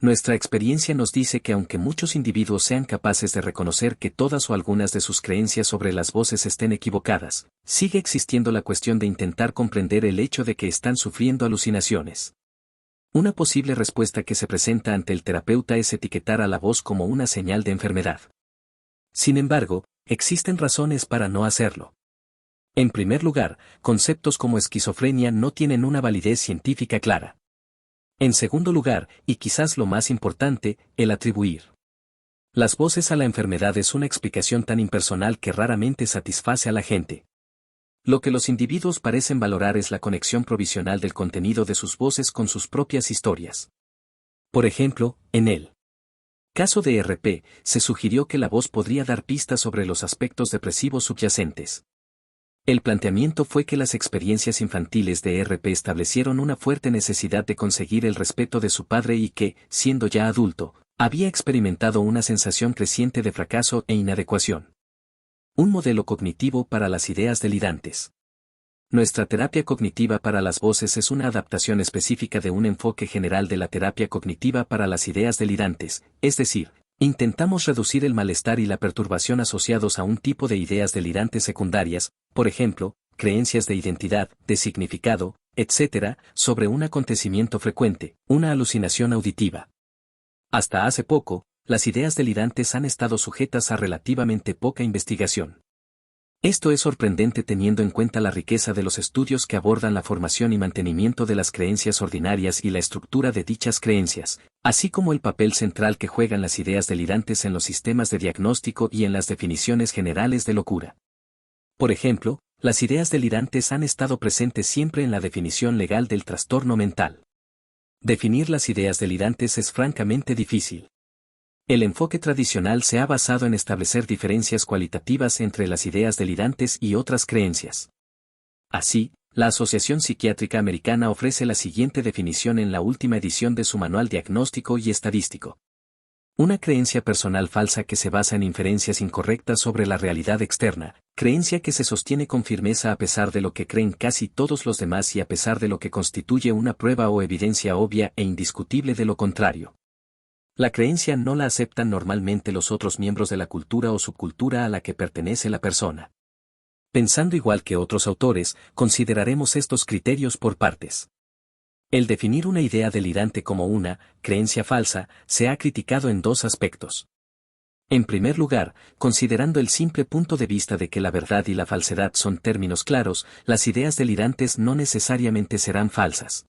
Nuestra experiencia nos dice que aunque muchos individuos sean capaces de reconocer que todas o algunas de sus creencias sobre las voces estén equivocadas, sigue existiendo la cuestión de intentar comprender el hecho de que están sufriendo alucinaciones. Una posible respuesta que se presenta ante el terapeuta es etiquetar a la voz como una señal de enfermedad. Sin embargo, existen razones para no hacerlo. En primer lugar, conceptos como esquizofrenia no tienen una validez científica clara. En segundo lugar, y quizás lo más importante, el atribuir las voces a la enfermedad es una explicación tan impersonal que raramente satisface a la gente. Lo que los individuos parecen valorar es la conexión provisional del contenido de sus voces con sus propias historias. Por ejemplo, en el caso de RP, se sugirió que la voz podría dar pistas sobre los aspectos depresivos subyacentes. El planteamiento fue que las experiencias infantiles de RP establecieron una fuerte necesidad de conseguir el respeto de su padre y que, siendo ya adulto, había experimentado una sensación creciente de fracaso e inadecuación. Un modelo cognitivo para las ideas delirantes. Nuestra terapia cognitiva para las voces es una adaptación específica de un enfoque general de la terapia cognitiva para las ideas delirantes, es decir, intentamos reducir el malestar y la perturbación asociados a un tipo de ideas delirantes secundarias, por ejemplo, creencias de identidad, de significado, etc., sobre un acontecimiento frecuente, una alucinación auditiva. Hasta hace poco, las ideas delirantes han estado sujetas a relativamente poca investigación. Esto es sorprendente teniendo en cuenta la riqueza de los estudios que abordan la formación y mantenimiento de las creencias ordinarias y la estructura de dichas creencias, así como el papel central que juegan las ideas delirantes en los sistemas de diagnóstico y en las definiciones generales de locura. Por ejemplo, las ideas delirantes han estado presentes siempre en la definición legal del trastorno mental. Definir las ideas delirantes es francamente difícil. El enfoque tradicional se ha basado en establecer diferencias cualitativas entre las ideas delirantes y otras creencias. Así, la Asociación Psiquiátrica Americana ofrece la siguiente definición en la última edición de su Manual Diagnóstico y Estadístico. Una creencia personal falsa que se basa en inferencias incorrectas sobre la realidad externa, creencia que se sostiene con firmeza a pesar de lo que creen casi todos los demás y a pesar de lo que constituye una prueba o evidencia obvia e indiscutible de lo contrario. La creencia no la aceptan normalmente los otros miembros de la cultura o subcultura a la que pertenece la persona. Pensando igual que otros autores, consideraremos estos criterios por partes. El definir una idea delirante como una creencia falsa se ha criticado en dos aspectos. En primer lugar, considerando el simple punto de vista de que la verdad y la falsedad son términos claros, las ideas delirantes no necesariamente serán falsas.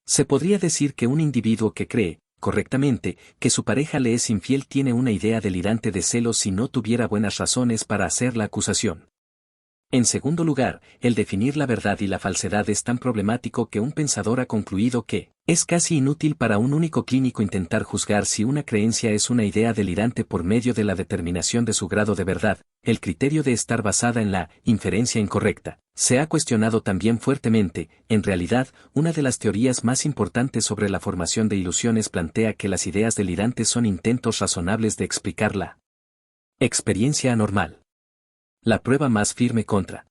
Se podría decir que un individuo que cree, correctamente, que su pareja le es infiel tiene una idea delirante de celos si no tuviera buenas razones para hacer la acusación. En segundo lugar, el definir la verdad y la falsedad es tan problemático que un pensador ha concluido que es casi inútil para un único clínico intentar juzgar si una creencia es una idea delirante por medio de la determinación de su grado de verdad. El criterio de estar basada en la inferencia incorrecta se ha cuestionado también fuertemente. En realidad, una de las teorías más importantes sobre la formación de ilusiones plantea que las ideas delirantes son intentos razonables de explicar la experiencia anormal. La prueba más firme contra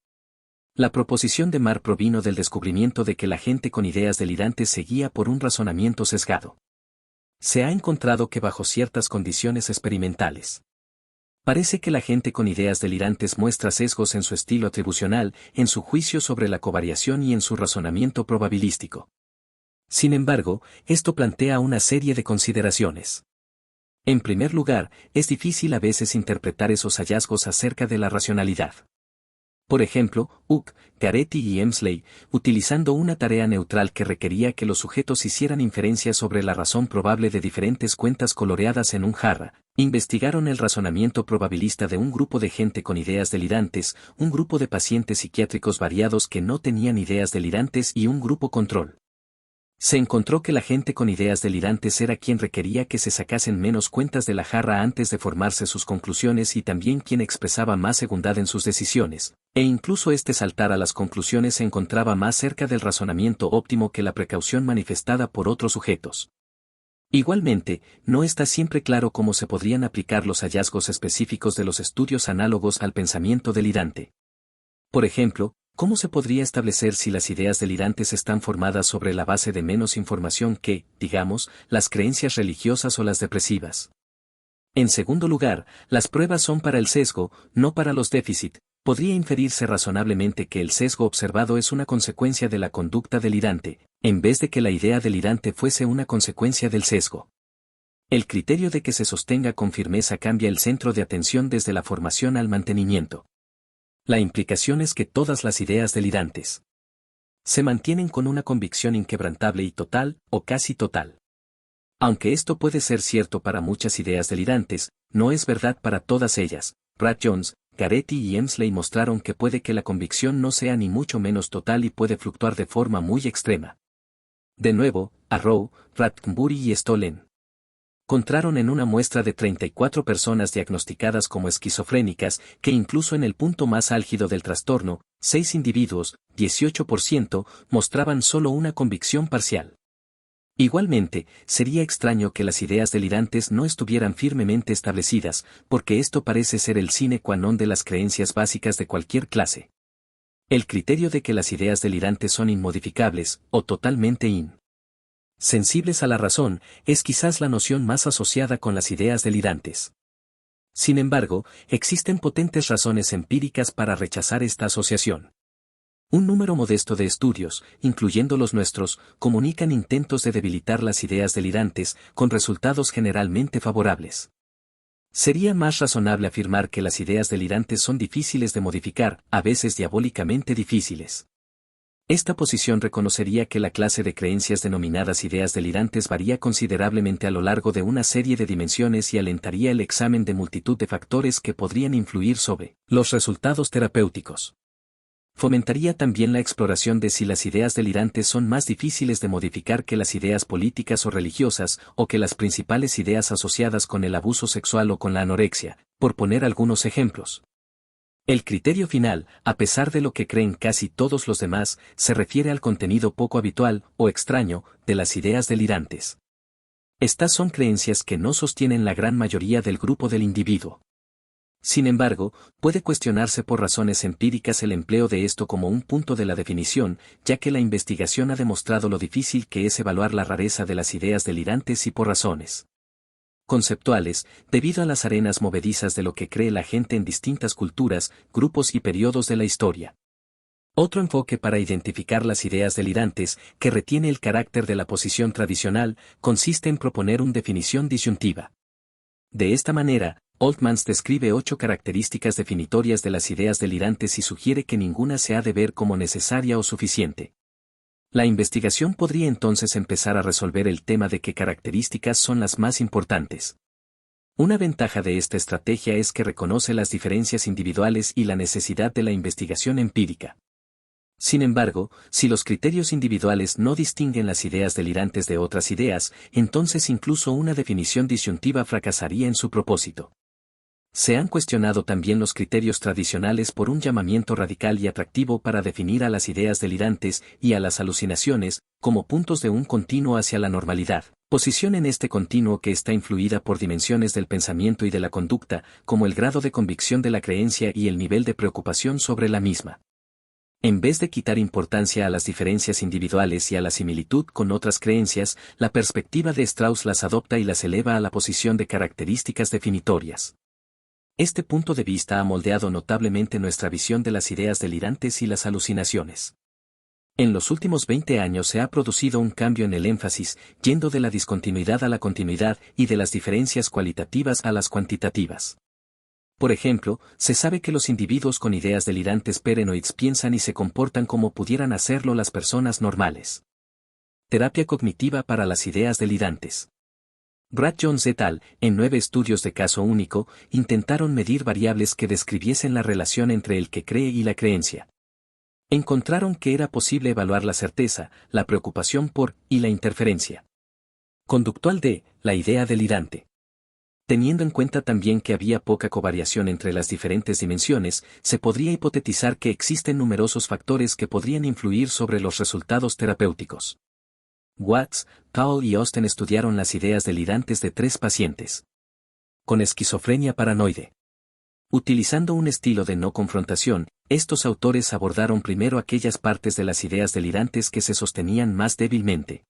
la proposición de Marr provino del descubrimiento de que la gente con ideas delirantes se guía por un razonamiento sesgado. Se ha encontrado que bajo ciertas condiciones experimentales, parece que la gente con ideas delirantes muestra sesgos en su estilo atribucional, en su juicio sobre la covariación y en su razonamiento probabilístico. Sin embargo, esto plantea una serie de consideraciones. En primer lugar, es difícil a veces interpretar esos hallazgos acerca de la racionalidad. Por ejemplo, Uck, Garetti y Emsley, utilizando una tarea neutral que requería que los sujetos hicieran inferencias sobre la razón probable de diferentes cuentas coloreadas en un jarra, investigaron el razonamiento probabilista de un grupo de gente con ideas delirantes, un grupo de pacientes psiquiátricos variados que no tenían ideas delirantes y un grupo control. Se encontró que la gente con ideas delirantes era quien requería que se sacasen menos cuentas de la jarra antes de formarse sus conclusiones y también quien expresaba más segundad en sus decisiones, e incluso saltar a las conclusiones se encontraba más cerca del razonamiento óptimo que la precaución manifestada por otros sujetos. Igualmente, no está siempre claro cómo se podrían aplicar los hallazgos específicos de los estudios análogos al pensamiento delirante. Por ejemplo, ¿cómo se podría establecer si las ideas delirantes están formadas sobre la base de menos información que, digamos, las creencias religiosas o las depresivas? En segundo lugar, las pruebas son para el sesgo, no para los déficit. Podría inferirse razonablemente que el sesgo observado es una consecuencia de la conducta delirante, en vez de que la idea delirante fuese una consecuencia del sesgo. El criterio de que se sostenga con firmeza cambia el centro de atención desde la formación al mantenimiento. La implicación es que todas las ideas delirantes se mantienen con una convicción inquebrantable y total, o casi total. Aunque esto puede ser cierto para muchas ideas delirantes, no es verdad para todas ellas. Brad Jones, Garetti y Emsley mostraron que puede que la convicción no sea ni mucho menos total y puede fluctuar de forma muy extrema. De nuevo, Arrow, Rattenbury y Stollen encontraron en una muestra de 34 personas diagnosticadas como esquizofrénicas que incluso en el punto más álgido del trastorno, 6 individuos, 18%, mostraban solo una convicción parcial. Igualmente, sería extraño que las ideas delirantes no estuvieran firmemente establecidas, porque esto parece ser el sine qua non de las creencias básicas de cualquier clase. El criterio de que las ideas delirantes son inmodificables, o totalmente sensibles a la razón, es quizás la noción más asociada con las ideas delirantes. Sin embargo, existen potentes razones empíricas para rechazar esta asociación. Un número modesto de estudios, incluyendo los nuestros, comunican intentos de debilitar las ideas delirantes, con resultados generalmente favorables. Sería más razonable afirmar que las ideas delirantes son difíciles de modificar, a veces diabólicamente difíciles. Esta posición reconocería que la clase de creencias denominadas ideas delirantes varía considerablemente a lo largo de una serie de dimensiones y alentaría el examen de multitud de factores que podrían influir sobre los resultados terapéuticos. Fomentaría también la exploración de si las ideas delirantes son más difíciles de modificar que las ideas políticas o religiosas, o que las principales ideas asociadas con el abuso sexual o con la anorexia, por poner algunos ejemplos. El criterio final, a pesar de lo que creen casi todos los demás, se refiere al contenido poco habitual, o extraño, de las ideas delirantes. Estas son creencias que no sostienen la gran mayoría del grupo del individuo. Sin embargo, puede cuestionarse por razones empíricas el empleo de esto como un punto de la definición, ya que la investigación ha demostrado lo difícil que es evaluar la rareza de las ideas delirantes y por razones conceptuales, debido a las arenas movedizas de lo que cree la gente en distintas culturas, grupos y periodos de la historia. Otro enfoque para identificar las ideas delirantes, que retiene el carácter de la posición tradicional, consiste en proponer una definición disyuntiva. De esta manera, Altmans describe 8 características definitorias de las ideas delirantes y sugiere que ninguna se ha de ver como necesaria o suficiente. La investigación podría entonces empezar a resolver el tema de qué características son las más importantes. Una ventaja de esta estrategia es que reconoce las diferencias individuales y la necesidad de la investigación empírica. Sin embargo, si los criterios individuales no distinguen las ideas delirantes de otras ideas, entonces incluso una definición disyuntiva fracasaría en su propósito. Se han cuestionado también los criterios tradicionales por un llamamiento radical y atractivo para definir a las ideas delirantes y a las alucinaciones como puntos de un continuo hacia la normalidad, posición en este continuo que está influida por dimensiones del pensamiento y de la conducta, como el grado de convicción de la creencia y el nivel de preocupación sobre la misma. En vez de quitar importancia a las diferencias individuales y a la similitud con otras creencias, la perspectiva de Strauss las adopta y las eleva a la posición de características definitorias. Este punto de vista ha moldeado notablemente nuestra visión de las ideas delirantes y las alucinaciones. En los últimos 20 años se ha producido un cambio en el énfasis, yendo de la discontinuidad a la continuidad y de las diferencias cualitativas a las cuantitativas. Por ejemplo, se sabe que los individuos con ideas delirantes paranoides piensan y se comportan como pudieran hacerlo las personas normales. Terapia cognitiva para las ideas delirantes. Brad Jones et al., en 9 estudios de caso único, intentaron medir variables que describiesen la relación entre el que cree y la creencia. Encontraron que era posible evaluar la certeza, la preocupación por, y la interferencia conductual de, la idea delirante. Teniendo en cuenta también que había poca covariación entre las diferentes dimensiones, se podría hipotetizar que existen numerosos factores que podrían influir sobre los resultados terapéuticos. Watts, Powell y Austin estudiaron las ideas delirantes de 3 pacientes con esquizofrenia paranoide. Utilizando un estilo de no confrontación, estos autores abordaron primero aquellas partes de las ideas delirantes que se sostenían más débilmente.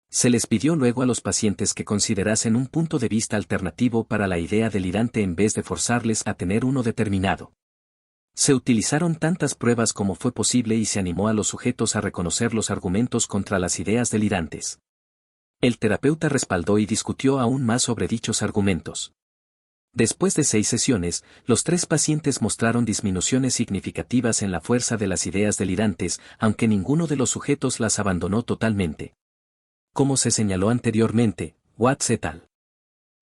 Se les pidió luego a los pacientes que considerasen un punto de vista alternativo para la idea delirante en vez de forzarles a tener uno determinado. Se utilizaron tantas pruebas como fue posible y se animó a los sujetos a reconocer los argumentos contra las ideas delirantes. El terapeuta respaldó y discutió aún más sobre dichos argumentos. Después de 6 sesiones, los 3 pacientes mostraron disminuciones significativas en la fuerza de las ideas delirantes, aunque ninguno de los sujetos las abandonó totalmente. Como se señaló anteriormente, Watts et al.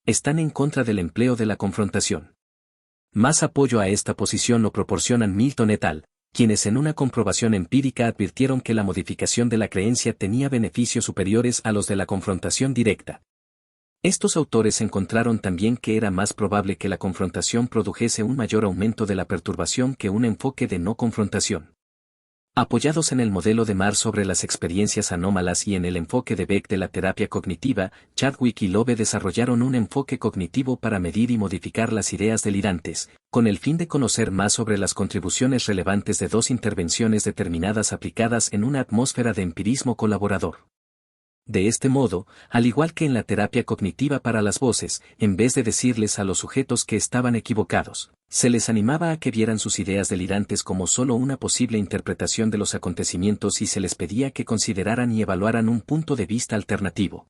están en contra del empleo de la confrontación. Más apoyo a esta posición lo proporcionan Milton et al., quienes en una comprobación empírica advirtieron que la modificación de la creencia tenía beneficios superiores a los de la confrontación directa. Estos autores encontraron también que era más probable que la confrontación produjese un mayor aumento de la perturbación que un enfoque de no confrontación. Apoyados en el modelo de Marr sobre las experiencias anómalas y en el enfoque de Beck de la terapia cognitiva, Chadwick y Lowe desarrollaron un enfoque cognitivo para medir y modificar las ideas delirantes, con el fin de conocer más sobre las contribuciones relevantes de dos intervenciones determinadas aplicadas en una atmósfera de empirismo colaborador. De este modo, al igual que en la terapia cognitiva para las voces, en vez de decirles a los sujetos que estaban equivocados, se les animaba a que vieran sus ideas delirantes como solo una posible interpretación de los acontecimientos y se les pedía que consideraran y evaluaran un punto de vista alternativo.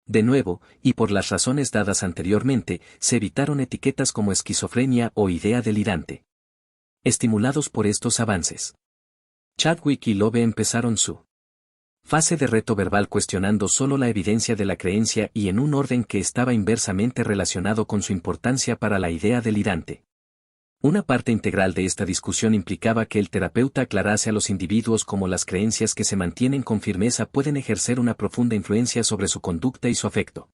De nuevo, y por las razones dadas anteriormente, se evitaron etiquetas como esquizofrenia o idea delirante. Estimulados por estos avances, Chadwick y Lowe empezaron su fase de reto verbal cuestionando solo la evidencia de la creencia y en un orden que estaba inversamente relacionado con su importancia para la idea delirante. Una parte integral de esta discusión implicaba que el terapeuta aclarase a los individuos cómo las creencias que se mantienen con firmeza pueden ejercer una profunda influencia sobre su conducta y su afecto.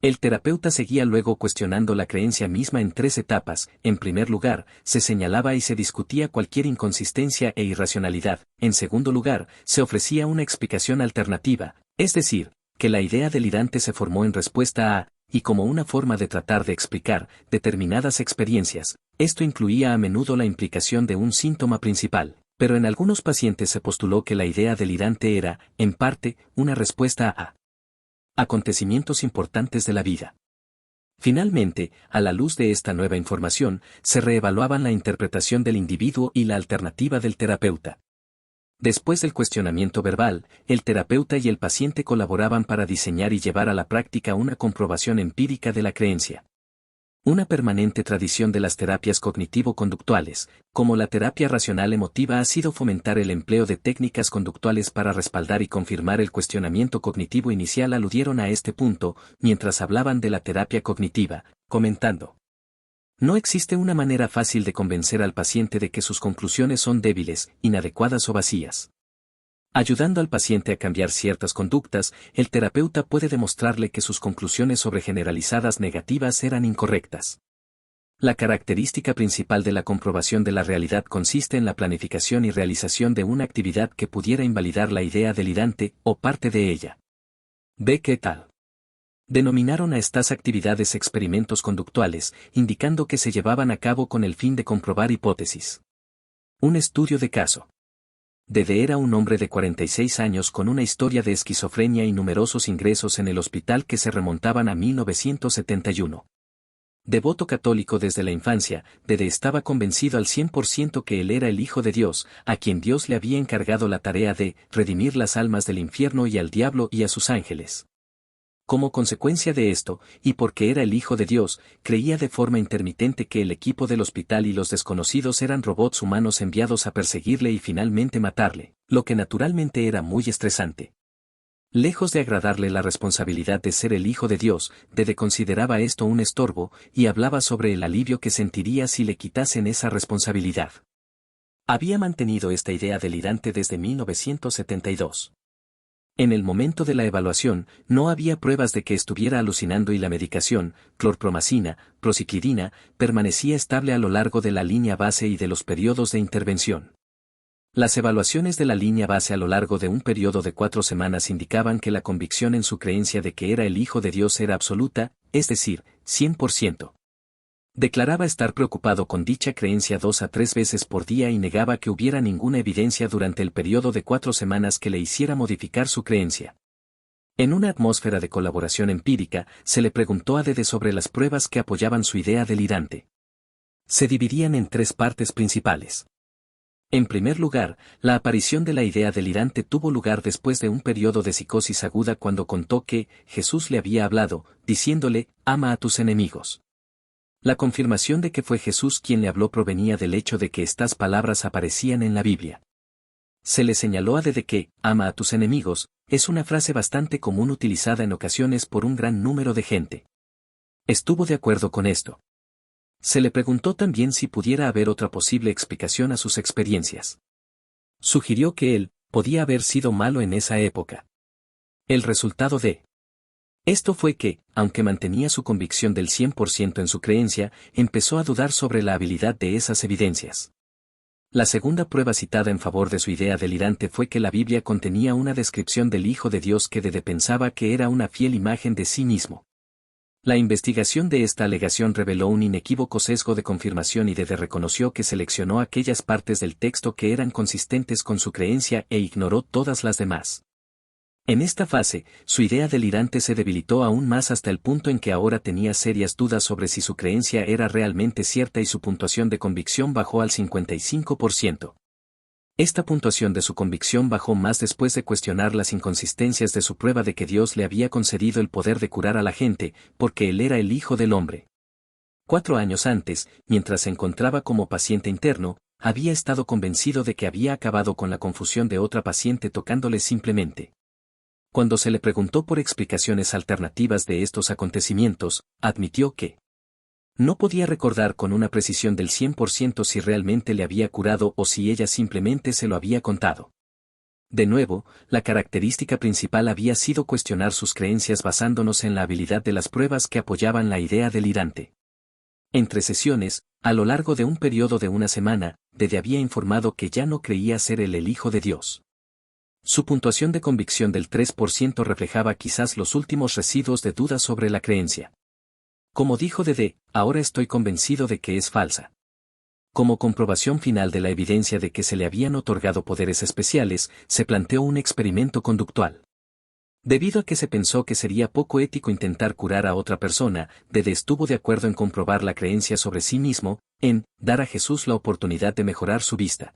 El terapeuta seguía luego cuestionando la creencia misma en tres etapas. En primer lugar, se señalaba y se discutía cualquier inconsistencia e irracionalidad. En segundo lugar, se ofrecía una explicación alternativa, es decir, que la idea delirante se formó en respuesta a, y como una forma de tratar de explicar, determinadas experiencias. Esto incluía a menudo la implicación de un síntoma principal, pero en algunos pacientes se postuló que la idea delirante era, en parte, una respuesta a acontecimientos importantes de la vida. Finalmente, a la luz de esta nueva información, se reevaluaban la interpretación del individuo y la alternativa del terapeuta. Después del cuestionamiento verbal, el terapeuta y el paciente colaboraban para diseñar y llevar a la práctica una comprobación empírica de la creencia. Una permanente tradición de las terapias cognitivo-conductuales, como la terapia racional emotiva, ha sido fomentar el empleo de técnicas conductuales para respaldar y confirmar el cuestionamiento cognitivo inicial. Aludieron a este punto, mientras hablaban de la terapia cognitiva, comentando: no existe una manera fácil de convencer al paciente de que sus conclusiones son débiles, inadecuadas o vacías. Ayudando al paciente a cambiar ciertas conductas, el terapeuta puede demostrarle que sus conclusiones sobre generalizadas negativas eran incorrectas. La característica principal de la comprobación de la realidad consiste en la planificación y realización de una actividad que pudiera invalidar la idea delirante, o parte de ella. Beck et al. Denominaron a estas actividades experimentos conductuales, indicando que se llevaban a cabo con el fin de comprobar hipótesis. Un estudio de caso. Dede era un hombre de 46 años con una historia de esquizofrenia y numerosos ingresos en el hospital que se remontaban a 1971. Devoto católico desde la infancia, Dede estaba convencido al 100% que él era el Hijo de Dios, a quien Dios le había encargado la tarea de redimir las almas del infierno y al diablo y a sus ángeles. Como consecuencia de esto, y porque era el Hijo de Dios, creía de forma intermitente que el equipo del hospital y los desconocidos eran robots humanos enviados a perseguirle y finalmente matarle, lo que naturalmente era muy estresante. Lejos de agradarle la responsabilidad de ser el Hijo de Dios, Dede consideraba esto un estorbo, y hablaba sobre el alivio que sentiría si le quitasen esa responsabilidad. Había mantenido esta idea delirante desde 1972. En el momento de la evaluación, no había pruebas de que estuviera alucinando y la medicación, clorpromacina, prociclidina, permanecía estable a lo largo de la línea base y de los periodos de intervención. Las evaluaciones de la línea base a lo largo de un periodo de 4 semanas indicaban que la convicción en su creencia de que era el Hijo de Dios era absoluta, es decir, 100%. Declaraba estar preocupado con dicha creencia 2 a 3 veces por día y negaba que hubiera ninguna evidencia durante el periodo de 4 semanas que le hiciera modificar su creencia. En una atmósfera de colaboración empírica, se le preguntó a Dede sobre las pruebas que apoyaban su idea delirante. Se dividían en 3 partes principales. En primer lugar, la aparición de la idea delirante tuvo lugar después de un periodo de psicosis aguda cuando contó que Jesús le había hablado, diciéndole: ama a tus enemigos. La confirmación de que fue Jesús quien le habló provenía del hecho de que estas palabras aparecían en la Biblia. Se le señaló a Dede que, ama a tus enemigos, es una frase bastante común utilizada en ocasiones por un gran número de gente. Estuvo de acuerdo con esto. Se le preguntó también si pudiera haber otra posible explicación a sus experiencias. Sugirió que él podía haber sido malo en esa época. El resultado de esto fue que, aunque mantenía su convicción del 100% en su creencia, empezó a dudar sobre la habilidad de esas evidencias. La segunda prueba citada en favor de su idea delirante fue que la Biblia contenía una descripción del Hijo de Dios que Dede pensaba que era una fiel imagen de sí mismo. La investigación de esta alegación reveló un inequívoco sesgo de confirmación y Dede reconoció que seleccionó aquellas partes del texto que eran consistentes con su creencia e ignoró todas las demás. En esta fase, su idea delirante se debilitó aún más hasta el punto en que ahora tenía serias dudas sobre si su creencia era realmente cierta y su puntuación de convicción bajó al 55%. Esta puntuación de su convicción bajó más después de cuestionar las inconsistencias de su prueba de que Dios le había concedido el poder de curar a la gente, porque él era el Hijo del Hombre. 4 años antes, mientras se encontraba como paciente interno, había estado convencido de que había acabado con la confusión de otra paciente tocándole simplemente. Cuando se le preguntó por explicaciones alternativas de estos acontecimientos, admitió que no podía recordar con una precisión del 100% si realmente le había curado o si ella simplemente se lo había contado. De nuevo, la característica principal había sido cuestionar sus creencias basándonos en la habilidad de las pruebas que apoyaban la idea delirante. Entre sesiones, a lo largo de un periodo de una semana, Dede había informado que ya no creía ser él el Hijo de Dios. Su puntuación de convicción del 3% reflejaba quizás los últimos residuos de duda sobre la creencia. Como dijo Dede, ahora estoy convencido de que es falsa. Como comprobación final de la evidencia de que se le habían otorgado poderes especiales, se planteó un experimento conductual. Debido a que se pensó que sería poco ético intentar curar a otra persona, Dede estuvo de acuerdo en comprobar la creencia sobre sí mismo, en dar a Jesús la oportunidad de mejorar su vista.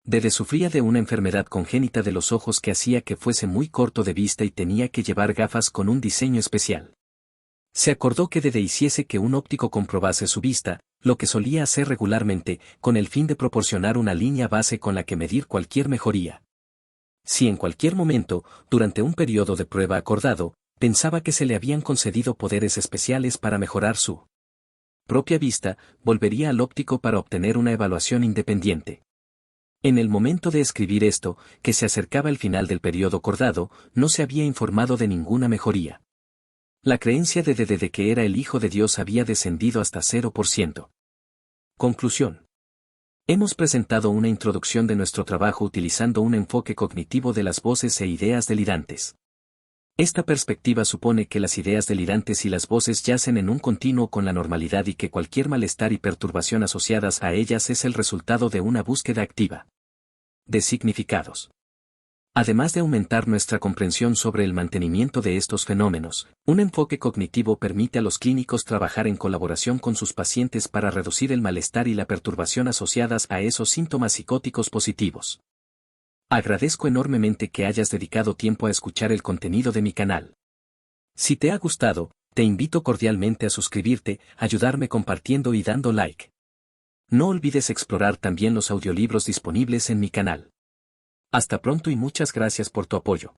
Dede sufría de una enfermedad congénita de los ojos que hacía que fuese muy corto de vista y tenía que llevar gafas con un diseño especial. Se acordó que Dede hiciese que un óptico comprobase su vista, lo que solía hacer regularmente, con el fin de proporcionar una línea base con la que medir cualquier mejoría. Si en cualquier momento, durante un periodo de prueba acordado, pensaba que se le habían concedido poderes especiales para mejorar su propia vista, volvería al óptico para obtener una evaluación independiente. En el momento de escribir esto, que se acercaba el final del periodo acordado, no se había informado de ninguna mejoría. La creencia de Dede de que era el Hijo de Dios había descendido hasta 0%. Conclusión. Hemos presentado una introducción de nuestro trabajo utilizando un enfoque cognitivo de las voces e ideas delirantes. Esta perspectiva supone que las ideas delirantes y las voces yacen en un continuo con la normalidad y que cualquier malestar y perturbación asociadas a ellas es el resultado de una búsqueda activa de significados. Además de aumentar nuestra comprensión sobre el mantenimiento de estos fenómenos, un enfoque cognitivo permite a los clínicos trabajar en colaboración con sus pacientes para reducir el malestar y la perturbación asociadas a esos síntomas psicóticos positivos. Agradezco enormemente que hayas dedicado tiempo a escuchar el contenido de mi canal. Si te ha gustado, te invito cordialmente a suscribirte, ayudarme compartiendo y dando like. No olvides explorar también los audiolibros disponibles en mi canal. Hasta pronto y muchas gracias por tu apoyo.